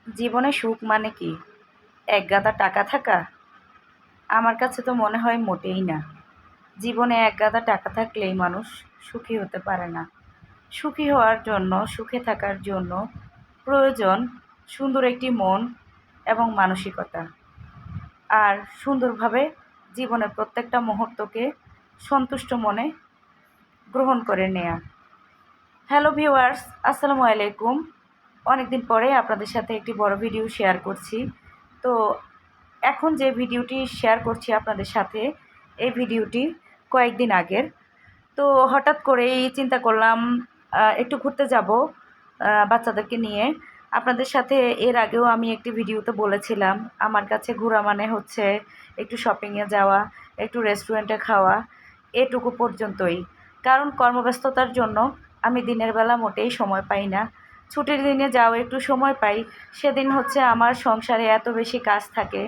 জীবনে সুখ মানে কি একগাদা টাকা থাকা? আমার কাছে তো মনে হয় মোটেই না। জীবনে একগাদা টাকা থাকলেই মানুষ সুখী হতে পারে না। সুখী হওয়ার জন্য, সুখে থাকার জন্য প্রয়োজন সুন্দর একটি মন এবং মানসিকতা। আর সুন্দরভাবে জীবনের প্রত্যেকটা মুহূর্তকে সন্তুষ্ট মনে গ্রহণ করে নেয়া। হ্যালো ভিউয়ার্স, আসসালামু আলাইকুম। অনেকদিন পরে আপনাদের সাথে একটি বড় ভিডিও শেয়ার করছি। তো এখন যে ভিডিওটি শেয়ার করছি আপনাদের সাথে, এই ভিডিওটি কয়েকদিন আগের। তো হঠাৎ করেই চিন্তা করলাম একটু ঘুরতে যাব বাচ্চাদেরকে নিয়ে। আপনাদের সাথে এর আগেও আমি একটি ভিডিওতে বলেছিলাম, আমার কাছে ঘোরা মানে হচ্ছে একটু শপিংয়ে যাওয়া, একটু রেস্টুরেন্টে খাওয়া, এটুকু পর্যন্তই। কারণ কর্মব্যস্ততার জন্য আমি দিনের বেলা মোটেই সময় পাই না। ছুটির দিনে যাও একটু সময় পাই, সেদিন হচ্ছে আমার সংসারে এত বেশি কাজ থাকে।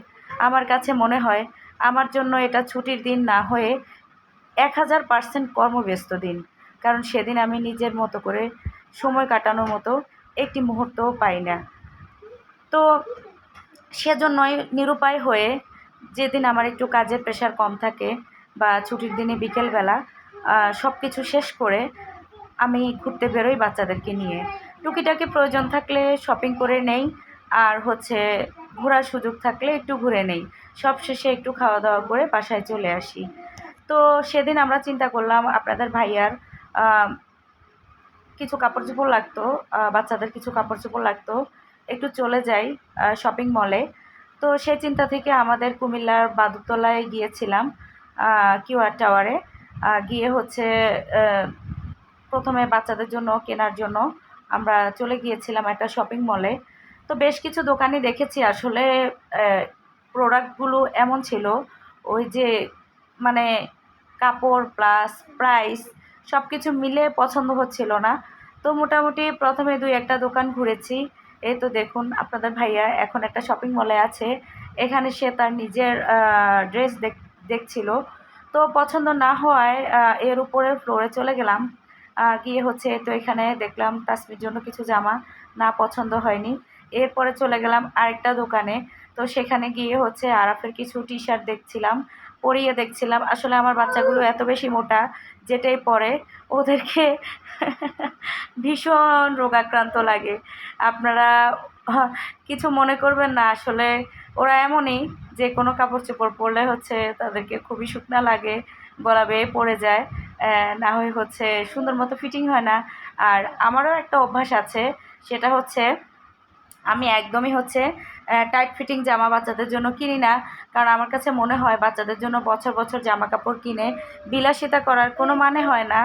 আমার কাছে মনে হয় আমার জন্য এটা ছুটির দিন না হয়ে 1000% কর্মব্যস্ত দিন। কারণ সেদিন আমি নিজের মতো করে সময় কাটানোর মতো একটি মুহূর্তও পাই না। তো সেজন্যই নিরুপায় হয়ে যেদিন আমার একটু কাজের প্রেশার কম থাকে বা ছুটির দিনে বিকেলবেলা সব কিছু শেষ করে আমি ঘুরতে বেরোই বাচ্চাদেরকে নিয়ে। টুকিটাকি প্রয়োজন থাকলে শপিং করে নেই, আর হচ্ছে ঘোরার সুযোগ থাকলে একটু ঘুরে নেই। সবশেষে একটু খাওয়া দাওয়া করে বাসায় চলে আসি। তো সেদিন আমরা চিন্তা করলাম আপনাদের ভাইয়ার কিছু কাপড় চোপড় লাগতো, বাচ্চাদের কিছু কাপড় চোপড় লাগতো, একটু চলে যাই শপিং মলে। তো সেই চিন্তা থেকে আমাদের কুমিল্লার বাদুতলায় গিয়েছিলাম, কিউআর টাওয়ারে গিয়ে হচ্ছে প্রথমে বাচ্চাদের জন্য কেনার জন্য আমরা চলে গিয়েছিলাম একটা শপিং মলে। তো বেশ কিছু দোকানই দেখেছি, আসলে প্রোডাক্টগুলো এমন ছিল, ওই যে মানে কাপড় প্লাস প্রাইস সব কিছু মিলে পছন্দ হচ্ছিল না। তো মোটামুটি প্রথমে 2-1টা দোকান ঘুরেছি। এই তো দেখুন আপনাদের ভাইয়া এখন একটা শপিং মলে আছে, এখানে সে তার নিজের ড্রেস দেখছিল। তো পছন্দ না হওয়ায় এর উপরের ফ্লোরে চলে গেলাম। গিয়ে হচ্ছে তো এখানে দেখলাম তাসমির জন্য কিছু জামা, না পছন্দ হয়নি। এরপরে চলে গেলাম আরেকটা দোকানে। তো সেখানে গিয়ে হচ্ছে আরাফের কিছু টি শার্ট দেখছিলাম, পরিয়ে দেখছিলাম। আসলে আমার বাচ্চাগুলো এত বেশি মোটা, যেটাই পরে ওদেরকে ভীষণ রোগাক্রান্ত লাগে। আপনারা কিছু মনে করবেন না, আসলে ওরা এমনই যে কোনো কাপড় চোপড় পরলে হচ্ছে তাদেরকে খুবই শুকনা লাগে, গলা বেয়ে পড়ে যায়, না হয় হচ্ছে সুন্দর মতো ফিটিং হয় না। আর আমারও একটা অভ্যাস আছে, সেটা হচ্ছে আমি একদমই হচ্ছে টাইট ফিটিং জামা বাচ্চাদের জন্য কিনি না। কারণ আমার কাছে মনে হয় বাচ্চাদের জন্য বছর বছর জামা কাপড় কিনে বিলাসিতা করার কোনো মানে হয় না।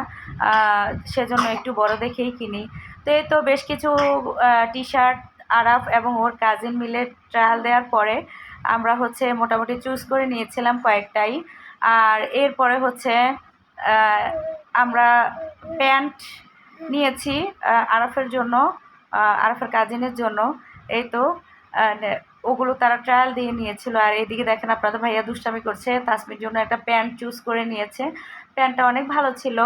সেজন্য একটু বড় দেখেই কিনি। তো এই তো বেশ কিছু টি শার্ট আরাফ এবং ওর কাজিন মিলে ট্রায়াল দেওয়ার পরে আমরা হচ্ছে মোটামুটি চুজ করে নিয়েছিলাম কয়েকটাই। আর এরপরে হচ্ছে আমরা প্যান্ট নিয়েছি আরাফের জন্য, আরাফের কাজিনের জন্য। এই তো ওগুলো তারা ট্রায়াল দিয়ে নিয়েছিল। আর এইদিকে দেখেন আপনাদের ভাইয়া দুষ্টামি করছে, তাসমির জন্য একটা প্যান্ট চুজ করে নিয়েছে। প্যান্টটা অনেক ভালো ছিল,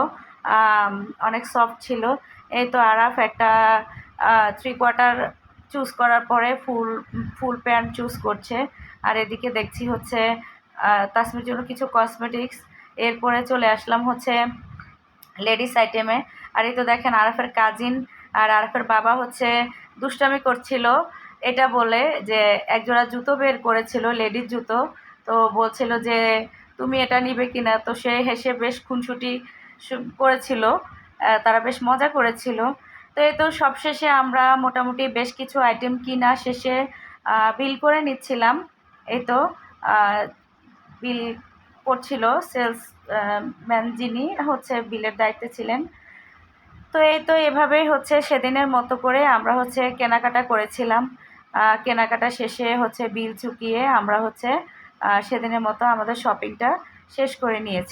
অনেক সফট ছিল। এই তো আরাফ একটা 3/4 চুজ করার পরে ফুল ফুল প্যান্ট চুজ করছে। আর এদিকে দেখছি হচ্ছে তাসমির জন্য কিছু কসমেটিক্স। এরপরে চলে আসলাম হচ্ছে লেডিস আইটেমে। আর এই তো দেখেন আরাফের কাজিন আর আরাফের বাবা হচ্ছে দুষ্টামি করছিল, এটা বলে যে একজোড়া জুতো বের করেছিল, লেডিস জুতো। তো বলছিল যে তুমি এটা নিবে কিনা। তো সে হেসে বেশ খুনসুটি করেছিল, তারা বেশ মজা করেছিল। তো এই তো সবশেষে আমরা মোটামুটি বেশ কিছু আইটেম কিনা শেষে বিল করে নিচ্ছিলাম। এই তো বিল করছিল সেলস ম্যান, যিনি হচ্ছে বিলের দায়িত্বে ছিলেন। তো এই তো এভাবেই হচ্ছে সেদিনের মতো করে আমরা হচ্ছে কেনাকাটা করেছিলাম। কেনাকাটা শেষে হচ্ছে বিল চুকিয়ে আমরা হচ্ছে সেদিনের মতো আমাদের শপিংটা শেষ করে নিয়েছি।